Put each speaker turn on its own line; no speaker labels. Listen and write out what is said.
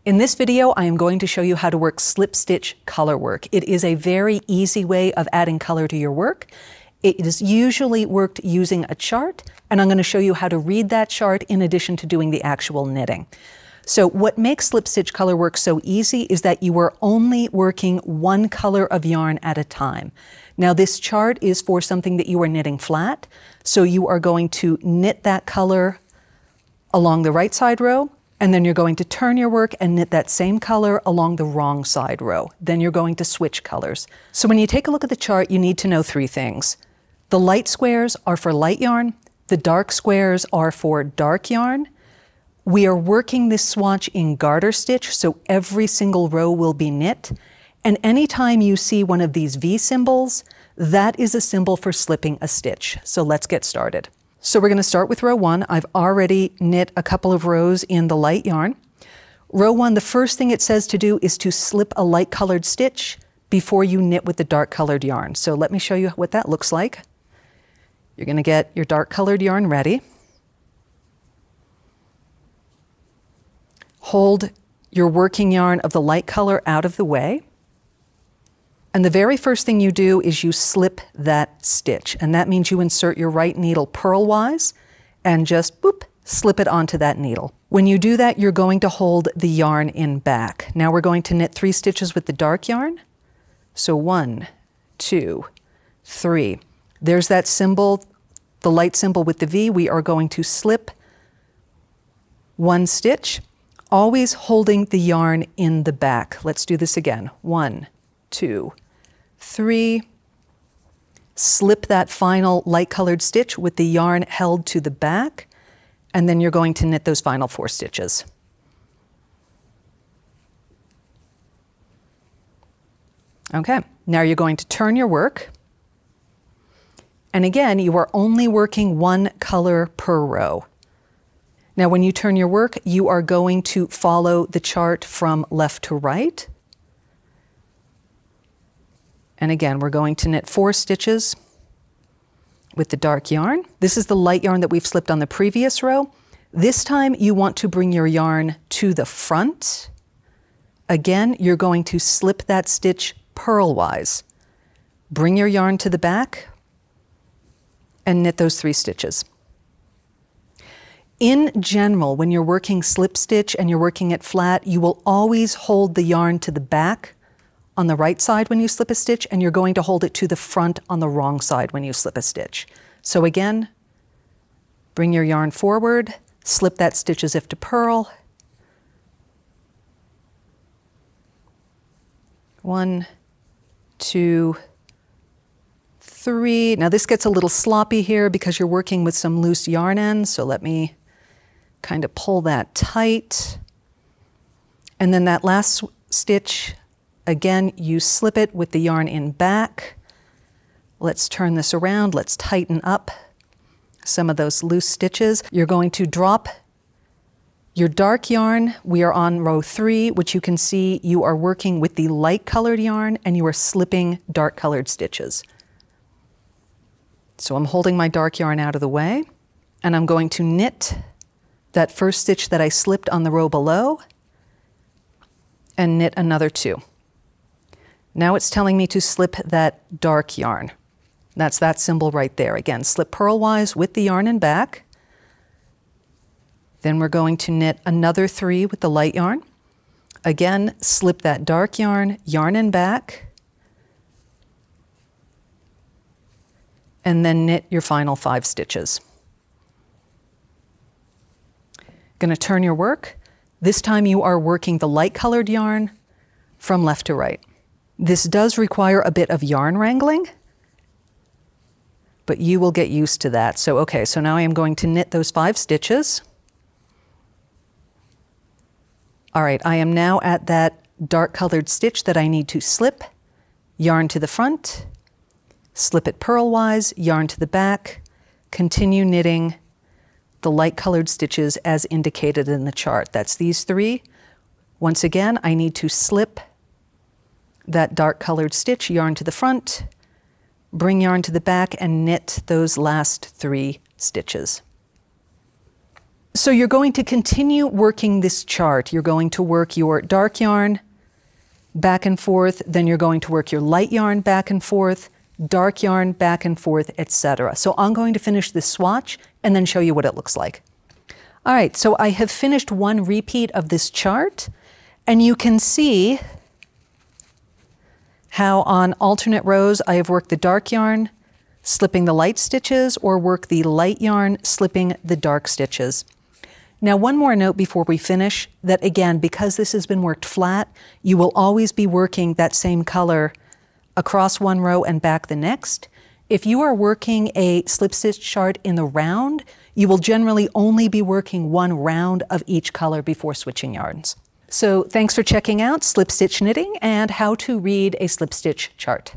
In this video, I am going to show you how to work slip stitch color work. It is a very easy way of adding color to your work. It is usually worked using a chart, and I'm going to show you how to read that chart in addition to doing the actual knitting. So what makes slip stitch color work so easy is that you are only working one color of yarn at a time. Now this chart is for something that you are knitting flat, so you are going to knit that color along the right side row, and then you're going to turn your work and knit that same color along the wrong side row. Then you're going to switch colors. So when you take a look at the chart, you need to know three things. The light squares are for light yarn, the dark squares are for dark yarn. We are working this swatch in garter stitch, so every single row will be knit. And anytime you see one of these V symbols, that is a symbol for slipping a stitch. So let's get started. So we're going to start with row 1. I've already knit a couple of rows in the light yarn. Row 1, the first thing it says to do is to slip a light colored stitch before you knit with the dark colored yarn. So let me show you what that looks like. You're going to get your dark colored yarn ready. Hold your working yarn of the light color out of the way. And the very first thing you do is you slip that stitch. And that means you insert your right needle purlwise and just boop, slip it onto that needle. When you do that, you're going to hold the yarn in back. Now we're going to knit 3 stitches with the dark yarn. So 1, 2, 3. There's that symbol, the light symbol with the V. We are going to slip 1 stitch, always holding the yarn in the back. Let's do this again. 1, 2, 3. Slip that final light colored stitch with the yarn held to the back, and then you're going to knit those final 4 stitches. Okay, now you're going to turn your work. And again, you are only working 1 color per row. Now when you turn your work, you are going to follow the chart from left to right. And again, we're going to knit 4 stitches with the dark yarn. This is the light yarn that we've slipped on the previous row. This time you want to bring your yarn to the front. Again, you're going to slip that stitch purlwise. Bring your yarn to the back and knit those 3 stitches. In general, when you're working slip stitch and you're working it flat, you will always hold the yarn to the back on the right side when you slip a stitch, and you're going to hold it to the front on the wrong side when you slip a stitch. So again, bring your yarn forward, slip that stitch as if to purl. 1, 2, 3. Now this gets a little sloppy here because you're working with some loose yarn ends, so let me kind of pull that tight. And then that last stitch, again, you slip it with the yarn in back. Let's turn this around. Let's tighten up some of those loose stitches. You're going to drop your dark yarn. We are on row 3, which you can see you are working with the light colored yarn and you are slipping dark colored stitches. So I'm holding my dark yarn out of the way, and I'm going to knit that first stitch that I slipped on the row below and knit another 2. Now it's telling me to slip that dark yarn. That's that symbol right there. Again, slip purlwise with the yarn in back. Then we're going to knit another 3 with the light yarn. Again, slip that dark yarn, yarn in back, and then knit your final 5 stitches. Going to turn your work. This time you are working the light colored yarn from left to right. This does require a bit of yarn wrangling, but you will get used to that. So okay, so now I am going to knit those 5 stitches. All right, I am now at that dark colored stitch that I need to slip, yarn to the front, slip it purlwise, yarn to the back, continue knitting the light colored stitches as indicated in the chart. That's these 3. Once again, I need to slip that dark colored stitch, yarn to the front, bring yarn to the back, and knit those last 3 stitches. So you're going to continue working this chart. You're going to work your dark yarn back and forth, then you're going to work your light yarn back and forth, dark yarn back and forth, etc. So I'm going to finish this swatch and then show you what it looks like. All right, so I have finished one repeat of this chart, and you can see how on alternate rows I have worked the dark yarn, slipping the light stitches, or work the light yarn, slipping the dark stitches. Now, one more note before we finish, that again, because this has been worked flat, you will always be working that same color across one row and back the next. If you are working a slip stitch chart in the round, you will generally only be working one round of each color before switching yarns. So thanks for checking out slip stitch knitting and how to read a slip stitch chart.